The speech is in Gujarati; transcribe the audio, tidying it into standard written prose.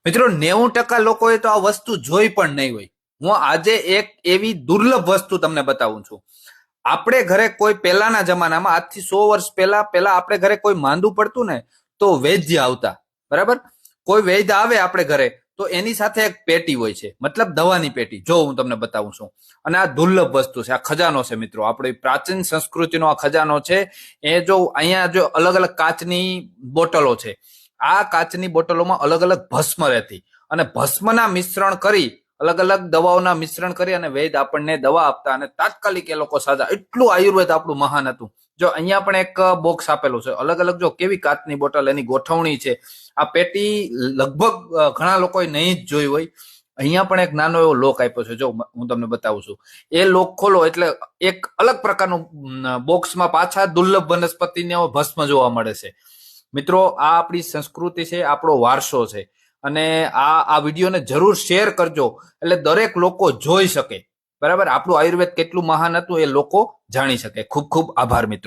મિત્રો 90% લોકોએ તો આ વસ્તુ જોઈ પણ નહીં હોય. હું આજે એક એવી દુર્લભ વસ્તુ તમને બતાવું છું. આપણે ઘરે કોઈ પહેલાના જમાનામાં આજથી 100 વર્ષ પહેલા આપણે ઘરે કોઈ માંદું પડતું ને તો વૈદ્ય આવતા, બરાબર. કોઈ વૈદ્ય આવે આપણે ઘરે તો એની સાથે એક પેટી હોય છે, મતલબ દવાની પેટી. જો હું તમને બતાવું છું, અને આ દુર્લભ વસ્તુ છે, આ ખજાનો છે મિત્રો, આપણી પ્રાચીન સંસ્કૃતિનો આ ખજાનો છે. એ જો અહીંયા જો અલગ અલગ કાચની બોટલો છે, આ કાચની બોટલોમાં અલગ અલગ ભસ્મ રહેતી, અને ભસ્મના મિશ્રણ કરી અલગ અલગ દવાઓના મિશ્રણ કરી અને વૈદ્ય આપણને દવા આપતા, અને તાત્કાલિક એ લોકો સાજા. એટલું આયુર્વેદ આપણું મહાન હતું. જો અહીંયા પણ એક બોક્સ આપેલું છે, અલગ અલગ જો કેવી કાચની બોટલ, એની ગોઠવણી છે. આ પેટી લગભગ ઘણા લોકોએ નહીં જ જોઈ હોય. અહીંયા પણ એક નાનો એવો લોક આપ્યો છે, જો હું તમને બતાવું છું. એ લોક ખોલો એટલે એક અલગ પ્રકારનું બોક્સમાં પાછા દુર્લભ વનસ્પતિને ભસ્મ જોવા મળે છે. મિત્રો, આ આપણી સંસ્કૃતિ છે, આપણો વારસો છે, અને આ વિડીયોને જરૂર શેર કરજો એટલે દરેક લોકો જોઈ શકે, બરાબર. આપણું આયુર્વેદ કેટલું મહાન હતું એ લોકો જાણી શકે. ખૂબ ખૂબ આભાર મિત્રો.